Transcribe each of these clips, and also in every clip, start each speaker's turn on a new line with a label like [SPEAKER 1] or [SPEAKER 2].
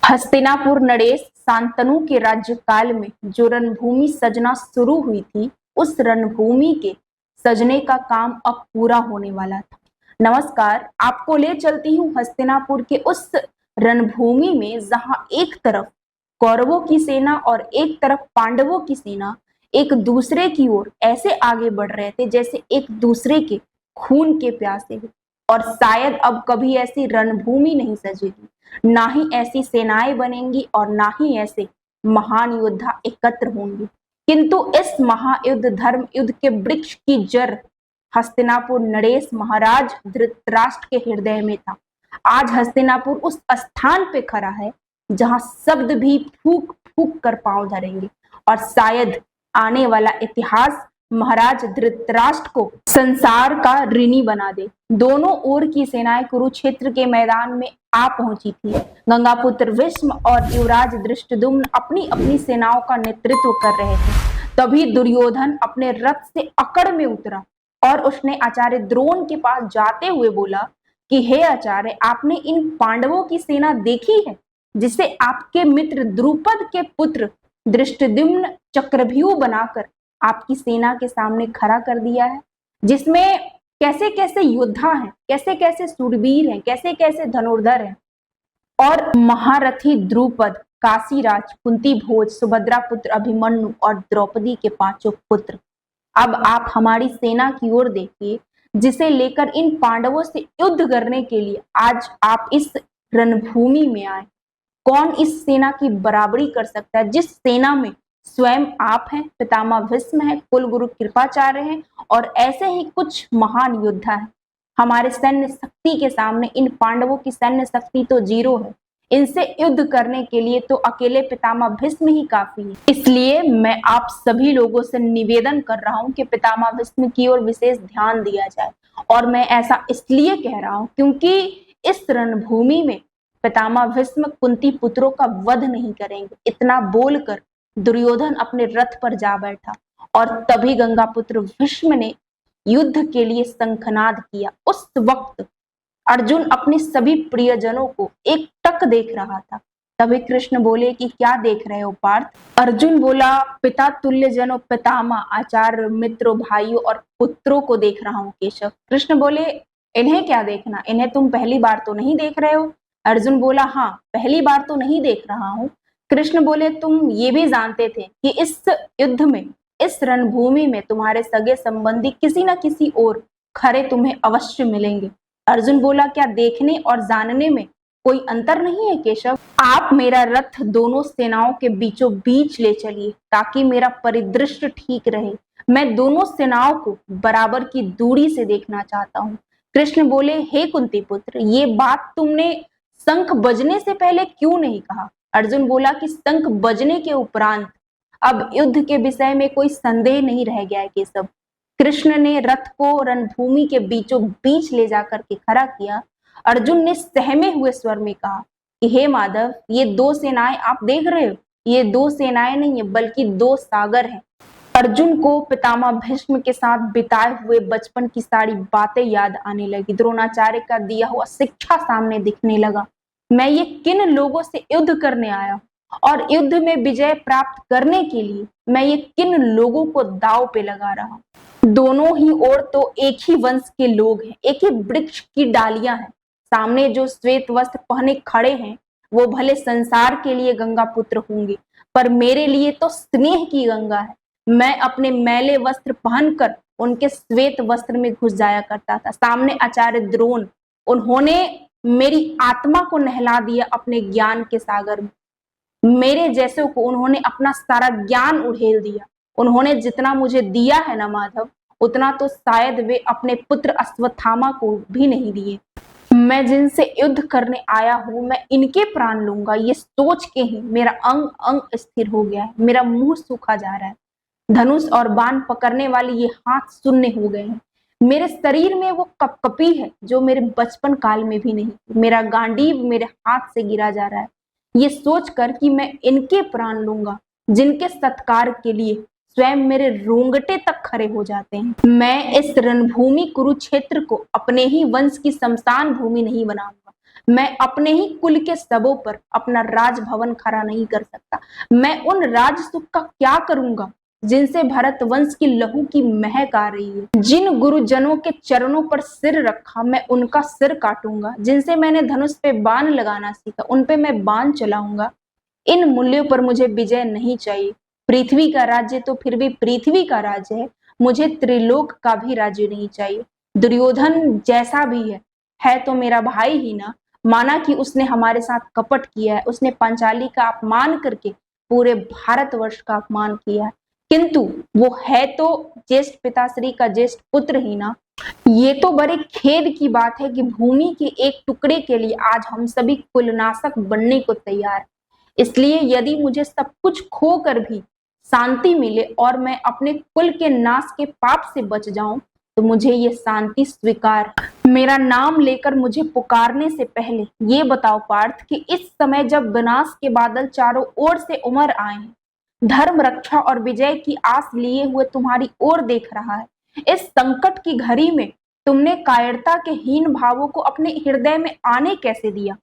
[SPEAKER 1] हस्तिनापुर नरेश शांतनु के राज्यकाल में जो रणभूमि सजना शुरू हुई थी, उस रणभूमि के सजने का काम अब पूरा होने वाला था। नमस्कार, आपको ले चलती हूँ हस्तिनापुर के उस रणभूमि में जहां एक तरफ कौरवों की सेना और एक तरफ पांडवों की सेना एक दूसरे की ओर ऐसे आगे बढ़ रहे थे जैसे एक दूसरे के खून के प्यासे हो। और शायद अब कभी ऐसी रणभूमि नहीं सजेगी, ना ही ऐसी सेनाएं बनेंगी और ना ही ऐसे महान योद्धा एकत्र होंगे। किंतु इस महायुद्ध धर्म युद्ध के वृक्ष की जड़ हस्तिनापुर नरेश महाराज धृतराष्ट्र के हृदय में था। आज हस्तिनापुर उस स्थान पे खड़ा है जहां शब्द भी फूक फूक कर पांव धरेंगे और शायद आने वाला इतिहास महाराज धृतराष्ट्र को संसार का ऋणी बना दे। दोनों ओर की सेनाएं कुरुक्षेत्र के मैदान में आ पहुंची थी। गंगापुत्र भीष्म और युवराज धृष्टद्युम्न अपनी अपनी सेनाओं का नेतृत्व कर रहे थे। तभी दुर्योधन अपने रथ से अकड़ में उतरा और उसने आचार्य द्रोण के पास जाते हुए बोला कि हे आचार्य, आपने इन पांडवों की सेना देखी है जिसे आपके मित्र द्रुपद के पुत्र धृष्टद्युम्न चक्रव्यूह बनाकर आपकी सेना के सामने खड़ा कर दिया है, जिसमें कैसे कैसे योद्धा हैं, कैसे कैसे शूरवीर हैं, कैसे कैसे धनुर्धर हैं। और महारथी द्रुपद, काशीराज, कुंती भोज, सुभद्रा पुत्र अभिमन्यु और द्रौपदी के पांचों पुत्र। अब आप हमारी सेना की ओर देखिए, जिसे लेकर इन पांडवों से युद्ध करने के लिए आज आप इस रणभूमि में आए। कौन इस सेना की बराबरी कर सकता है, जिस सेना में स्वयं आप हैं, पितामह भीष्म हैं, कुलगुरु कृपाचार्य हैं और ऐसे ही कुछ महान योद्धा हैं। हमारे सैन्य शक्ति के सामने इन पांडवों की सैन्य शक्ति तो जीरो है। इनसे युद्ध करने के लिए तो अकेले पितामह भीष्म ही काफी है। इसलिए मैं आप सभी लोगों से निवेदन कर रहा हूं कि पितामह भीष्म की ओर विशेष ध्यान दिया जाए। और मैं ऐसा इसलिए कह रहा हूं क्योंकि इस रणभूमि में पितामह भीष्म कुंती पुत्रों का वध नहीं करेंगे। इतना बोलकर दुर्योधन अपने रथ पर जा बैठा और तभी गंगापुत्र भीष्म ने युद्ध के लिए शंखनाद किया। उस वक्त अर्जुन अपने सभी प्रियजनों को एक टक देख रहा था। तभी कृष्ण बोले कि क्या देख रहे हो पार्थ? अर्जुन बोला, पिता तुल्य जनों, पितामह, आचार्य, मित्रों, भाइयों और पुत्रों को देख रहा हूँ केशव। कृष्ण बोले, इन्हें क्या देखना? इन्हें तुम पहली बार तो नहीं देख रहे हो? अर्जुन बोला, हाँ, पहली बार तो नहीं देख रहा हूँ। कृष्ण बोले, तुम ये भी जानते थे कि इस युद्ध में, इस रणभूमि में तुम्हारे सगे संबंधी किसी न किसी ओर खरे तुम्हें अवश्य मिलेंगे। अर्जुन बोला, क्या देखने और जानने में कोई अंतर नहीं है केशव? आप मेरा रथ दोनों सेनाओं के बीचों बीच ले चलिए ताकि मेरा परिदृश्य ठीक रहे। मैं दोनों सेनाओं को बराबर की दूरी से देखना चाहता हूँ। कृष्ण बोले, हे कुंती पुत्र, ये बात तुमने शंख बजने से पहले क्यों नहीं कहा? अर्जुन बोला कि शंख बजने के उपरांत अब युद्ध के विषय में कोई संदेह नहीं रह गया है केशव। कृष्ण ने रथ को रणभूमि के बीचों बीच ले जाकर के खड़ा किया। अर्जुन ने सहमे हुए स्वर में कहा कि हे माधव, ये दो सेनाएं आप देख रहे हो, ये दो सेनाएं नहीं है बल्कि दो सागर हैं। अर्जुन को पितामह भीष्म के साथ बिताए हुए बचपन की सारी बातें याद आने लगी। द्रोणाचार्य का दिया हुआ शिक्षा सामने दिखने लगा। मैं ये किन लोगों से युद्ध करने आया हूँ और युद्ध में विजय प्राप्त करने के लिए मैं ये किन लोगों को दांव पे लगा रहा हूँ। दोनों ही ओर तो एक ही वंश के लोग हैं, एक ही वृक्ष की डालियां हैं। सामने जो श्वेत वस्त्र पहने खड़े हैं वो भले संसार के लिए गंगा पुत्र होंगे, पर मेरे लिए तो स्नेह की गंगा है। मैं अपने मैले वस्त्र पहनकर उनके श्वेत वस्त्र में घुस जाया करता था। सामने आचार्य द्रोण, उन्होंने मेरी आत्मा को नहला दिया अपने ज्ञान के सागर में। मेरे जैसे को उन्होंने अपना सारा ज्ञान उड़ेल दिया। उन्होंने जितना मुझे दिया है ना माधव, उतना तो शायद वे अपने पुत्र अश्वत्थामा को भी नहीं दिए। मैं जिनसे युद्ध करने आया हूं, मैं इनके प्राण लूंगा, ये सोच के ही मेरा अंग अंग स्थिर हो गया है, मेरा मुंह सूखा जा रहा है। धनुष और बाण पकड़ने वाले ये हाथ शून्य हो गए हैं। मेरे शरीर में वो कपकपी है जो मेरे बचपन काल में भी नहीं। मेरा गांडीव मेरे हाथ से गिरा जा रहा है, ये सोचकर कि मैं इनके प्राण लूंगा जिनके सत्कार के लिए स्वयं मेरे रोंगटे तक खड़े हो जाते हैं। मैं इस रणभूमि कुरुक्षेत्र को अपने ही वंश की शमशान भूमि नहीं बनाऊंगा। मैं अपने ही कुल के शवों पर अपना राजभवन खड़ा नहीं कर सकता। मैं उन राज सुख का क्या करूंगा जिनसे भरत वंश की लहू की महक आ रही है। जिन गुरुजनों के चरणों पर सिर रखा मैं उनका सिर काटूंगा। जिनसे मैंने धनुष पे बाण लगाना सीखा उन पे मैं बाण चलाऊंगा। इन मूल्यों पर मुझे विजय नहीं चाहिए। पृथ्वी का राज्य तो फिर भी पृथ्वी का राज्य है, मुझे त्रिलोक का भी राज्य नहीं चाहिए। दुर्योधन जैसा भी है तो मेरा भाई ही ना। माना कि उसने हमारे साथ कपट किया है, उसने पांचाली का अपमान करके पूरे भारतवर्ष का अपमान किया है, किंतु वो है तो ज्येष्ठ पिताश्री का ज्येष्ठ पुत्र ही ना। ये तो बड़े खेद की बात है कि भूमि के एक टुकड़े के लिए आज हम सभी कुलनाशक बनने को तैयार। इसलिए यदि मुझे सब कुछ खोकर भी शांति मिले और मैं अपने कुल के नाश के पाप से बच जाऊं तो मुझे ये शांति स्वीकार। मेरा नाम लेकर मुझे पुकारने से पहले ये बताओ पार्थ कि इस समय जब विनाश के बादल चारों ओर से उमड़ आए हैं, धर्म रक्षा और विजय की आस लिए हुए तुम्हारी ओर देख रहा है, इस संकट की घड़ी में तुमने कायरता के हीन भावों को अपने हृदय में आने कैसे दिया?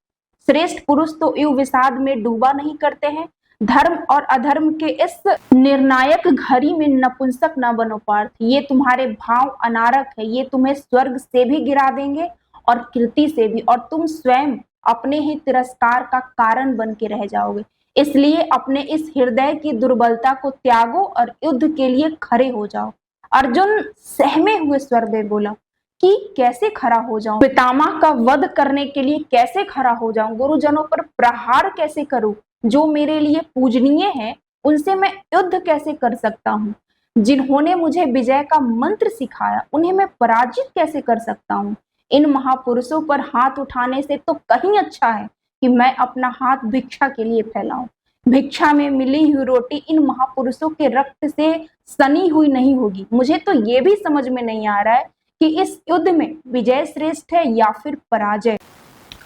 [SPEAKER 1] श्रेष्ठ पुरुष तो युग विषाद में डूबा नहीं करते हैं। धर्म और अधर्म के इस निर्णायक घड़ी में नपुंसक न बनो पार्थ। ये तुम्हारे भाव अनारक है, ये तुम्हें स्वर्ग से भी गिरा देंगे और कीर्ति से भी, और तुम स्वयं अपने ही तिरस्कार का कारण बन के रह जाओगे। इसलिए अपने इस हृदय की दुर्बलता को त्यागो और युद्ध के लिए खड़े हो जाओ। अर्जुन सहमे हुए स्वर में बोला कि कैसे खड़ा हो जाऊं? पितामह का वध करने के लिए कैसे खड़ा हो जाऊं? गुरुजनों पर प्रहार कैसे करूं? जो मेरे लिए पूजनीय है उनसे मैं युद्ध कैसे कर सकता हूँ? जिन्होंने मुझे विजय का मंत्र सिखाया उन्हें मैं पराजित कैसे कर सकता हूँ? इन महापुरुषों पर हाथ उठाने से तो कहीं अच्छा है कि मैं अपना हाथ भिक्षा के लिए फैलाऊं। भिक्षा में मिली हुई रोटी इन महापुरुषों के रक्त से सनी हुई नहीं होगी। मुझे तो ये भी समझ में नहीं आ रहा है कि इस युद्ध में विजय श्रेष्ठ है या फिर पराजय।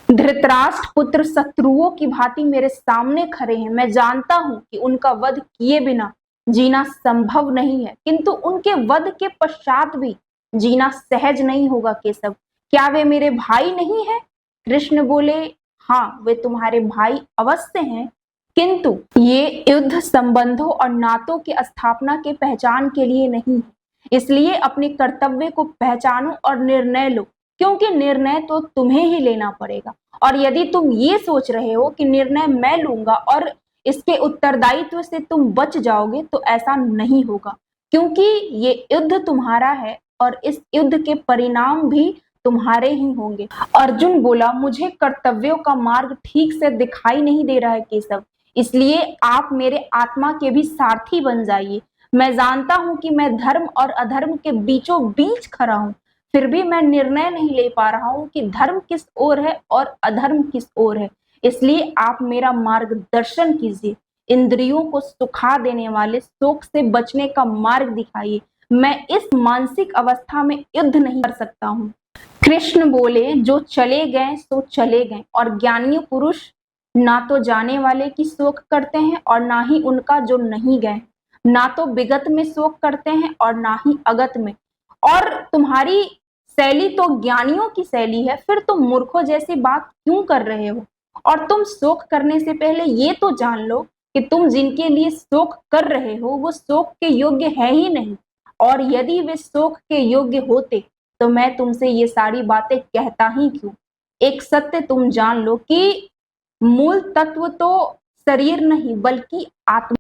[SPEAKER 1] धृतराष्ट्र पुत्र शत्रुओं की भांति मेरे सामने खड़े हैं। मैं जानता हूं कि उनका वध किए बिना जीना संभव नहीं है, किंतु उनके वध के पश्चात भी जीना सहज नहीं होगा। केशव, क्या वे मेरे भाई नहीं है? कृष्ण बोले, हाँ वे तुम्हारे भाई अवश्य हैं, किंतु ये युद्ध संबंधों और नातों की स्थापना के पहचान के लिए नहीं है। इसलिए अपने कर्तव्य को पहचानो और निर्णय लो, क्योंकि निर्णय तो तुम्हें ही लेना पड़ेगा। और यदि तुम ये सोच रहे हो कि निर्णय मैं लूंगा और इसके उत्तरदायित्व से तुम बच जाओगे, तो ऐसा नहीं होगा, क्योंकि ये युद्ध तुम्हारा है और इस युद्ध के परिणाम भी तुम्हारे ही होंगे। अर्जुन बोला, मुझे कर्तव्यों का मार्ग ठीक से दिखाई नहीं दे रहा है केशव, इसलिए आप मेरे आत्मा के भी सारथी बन जाइए। मैं जानता हूं कि मैं धर्म और अधर्म के बीचों बीच खड़ा हूं, फिर भी मैं निर्णय नहीं ले पा रहा हूं कि धर्म किस ओर है और अधर्म किस ओर है। इसलिए आप मेरा मार्गदर्शन कीजिए, इंद्रियों को सुखा देने वाले शोक से बचने का मार्ग दिखाइए। मैं इस मानसिक अवस्था में युद्ध नहीं कर सकता हूँ। कृष्ण बोले, जो चले गए सो चले गए, और ज्ञानी पुरुष ना तो जाने वाले की शोक करते हैं और ना ही उनका जो नहीं गए, ना तो विगत में शोक करते हैं और ना ही अगत में। और तुम्हारी शैली तो ज्ञानियों की शैली है, फिर तुम मूर्खों जैसी बात क्यों कर रहे हो? और तुम शोक करने से पहले ये तो जान लो कि तुम जिनके लिए शोक कर रहे हो वो शोक के योग्य है ही नहीं, और यदि वे शोक के योग्य होते तो मैं तुमसे ये सारी बातें कहता ही क्यों। एक सत्य तुम जान लो कि मूल तत्व तो शरीर नहीं बल्कि आत्मा